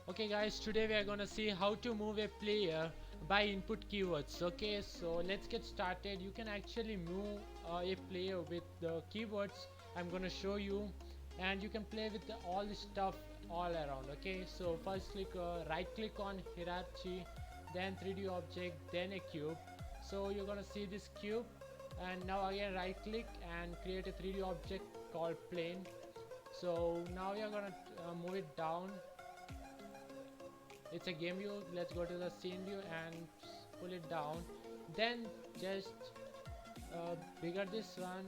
Okay guys, today we are gonna see how to move a player by input keywords. Okay, so let's get started. You can actually move a player with the keywords I'm gonna show you, and you can play with all the stuff all around. Okay, so first right click on hierarchy, then 3D object, then a cube. So you're gonna see this cube, and now again right click and create a 3D object called plane. So now you're gonna move it down. It's a game view. Let's go to the scene view and pull it down, then just bigger this one.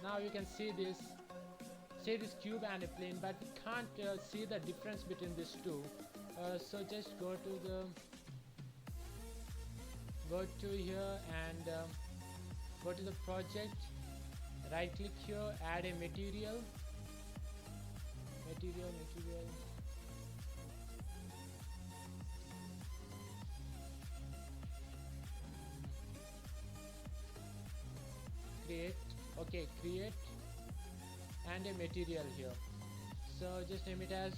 Now you can see this cube and a plane, but we can't see the difference between these two. So just go to here and go to the project, right click here, add a material, create. Okay, create and a material here. So just name it as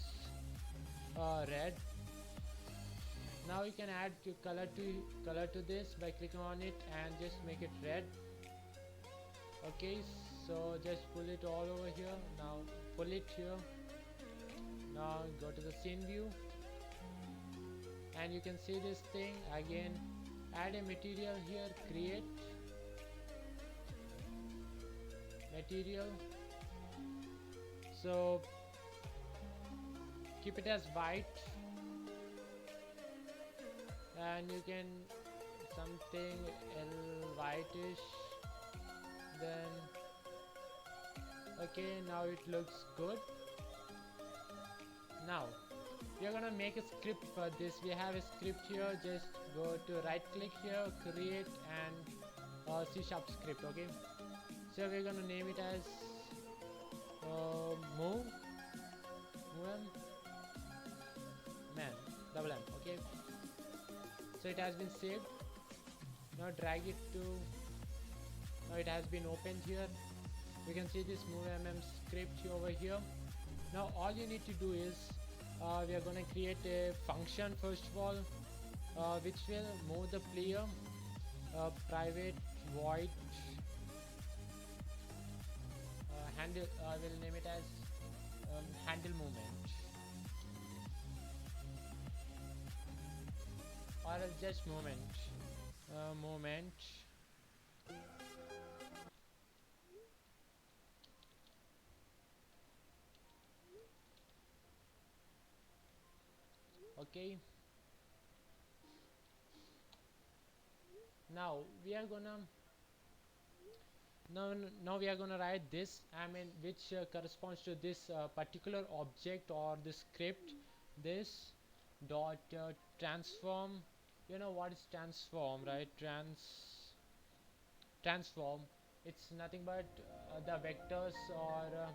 red. Now you can add color to this by clicking on it and just make it red. Okay, so just pull it all over here. Now pull it here. Now go to the scene view and you can see this thing again. Add a material here, create material. So keep it as white, and you can something whitish. Then okay, now it looks good. Now we are gonna make a script for this. We have a script here. Just go to right click here, create and C# script. Okay, so we're gonna name it as move man double M. Okay, so it has been saved. Now drag it to, now it has been opened here. You can see this move script over here. Now all you need to do is we are going to create a function first of all, which will move the player. Private void handle, we'll name it as handle movement, or else just movement. Movement. Okay, now we are gonna now we are gonna write this, which corresponds to this particular object or the script. This dot transform. You know what is transform, right? Transform, it's nothing but the vectors or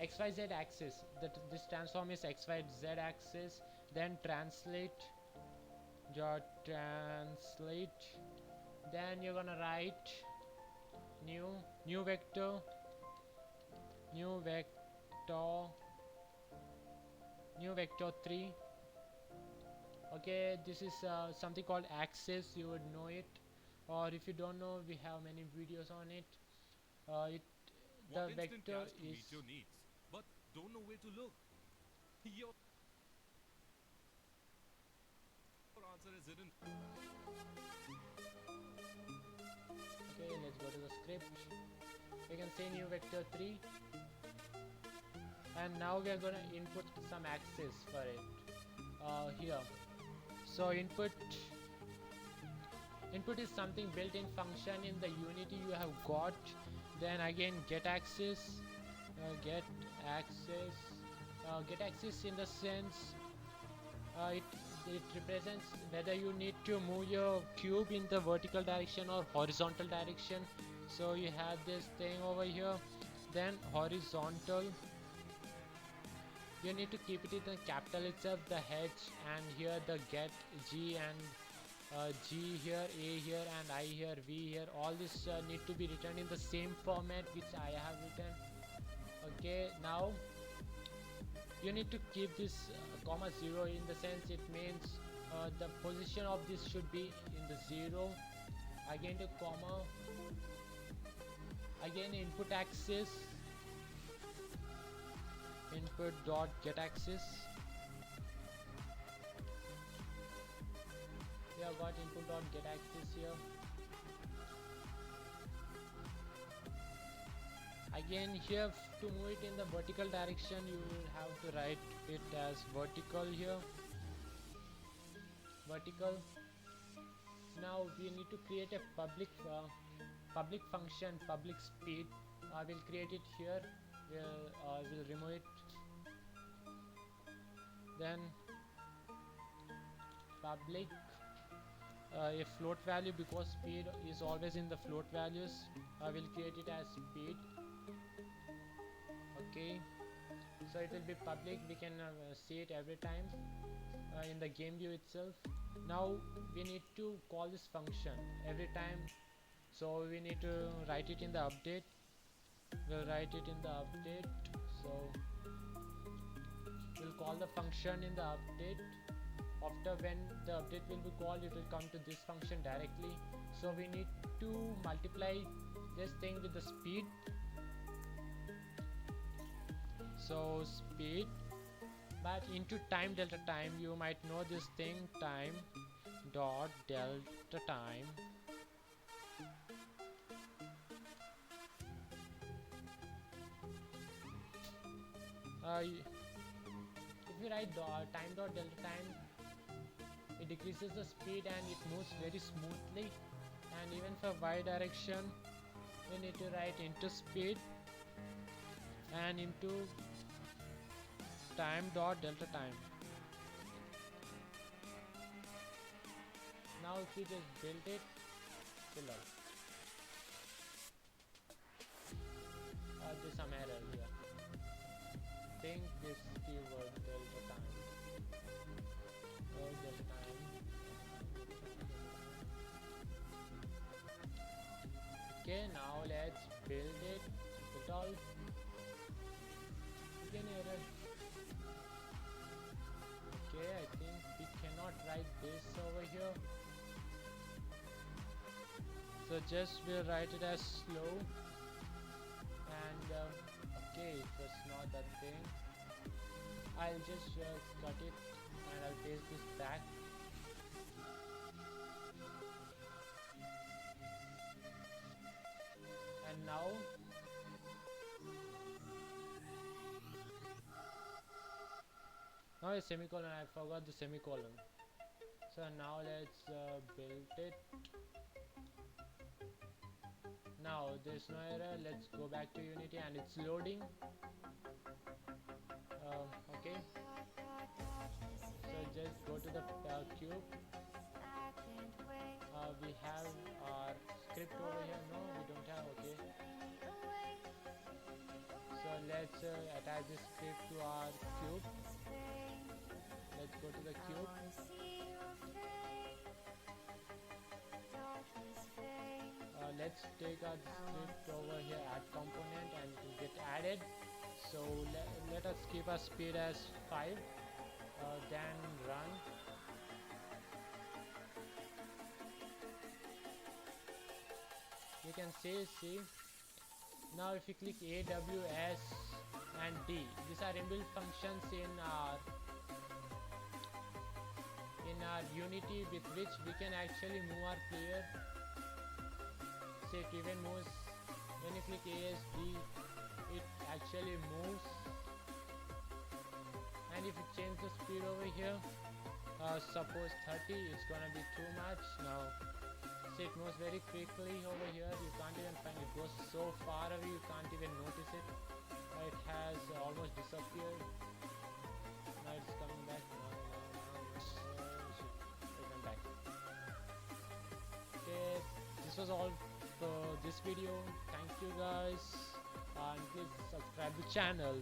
xyz axis. That this transform is xyz axis. Then translate dot translate. Then you're gonna write new vector new vector new vector 3. Okay, this is something called axis. You would know it, or if you don't know, we have many videos on it. It the Want instant vector cash to is meet your needs, but don't know where to look? Your answer is hidden. okay. Let's go to the script. We can say new vector 3, and now we are going to input some axis for it here. So input is something built-in function in the Unity you have got. Then again get axis, get axis in the sense it represents whether you need to move your cube in the vertical direction or horizontal direction. So you have this thing over here. Then horizontal, you need to keep it in the capital itself, the H, and here the get G and G here, A here, and I here, V here. All this need to be written in the same format which I have written. Okay, now you need to keep this comma 0, in the sense it means the position of this should be in the 0. Again the comma, again input axis, input dot get axis. We have got input dot get axis here. Again here, to move it in the vertical direction, you will have to write it as vertical here, vertical. Now we need to create a public function, public speed. I will create it here. We'll remove it. Then public a float value, because speed is always in the float values. I will create it as speed. Okay, so it will be public. We can see it every time in the game view itself. Now we need to call this function every time, so we need to write it in the update. We'll write it in the update. So we'll call the function in the update. After when the update will be called, it will come to this function directly. So we need to multiply this thing with the speed. So speed, but into time delta time. You might know this thing, time dot delta time. If you write time dot delta time, it decreases the speed and it moves very smoothly. And even for y direction, we need to write into speed and into time dot delta time. Now if you just build it below, there's some error here. Think this keyword delta time. Delta time. Okay, now let's build it. It all again error. Okay, I think we cannot write this over here. So just we'll write it as slow. And okay, it was not that thing. I'll just cut it and I'll paste this back. And now a semicolon. I forgot the semicolon. So now let's build it. Now there's no error. Let's go back to Unity and it's loading. Okay, so just go to the cube. We have our script over here. No, we don't have. Okay, so let's attach this script to our cube. Let's go to the cube. Let's take our script over here, add component, and it will get added. So let us keep our speed as 5, then run. You can see now if you click A, W, S and D, these are inbuilt functions in our Unity, with which we can actually move our player. Say it even moves. When you click ASD, it actually moves. And if you change the speed over here, suppose 30, it's gonna be too much. Now see, it moves very quickly over here. You can't even find it. Goes so far away you can't even notice it. It has almost disappeared. Now it's coming back. Back. Okay, this was all for this video. Thank you guys, and please subscribe the channel.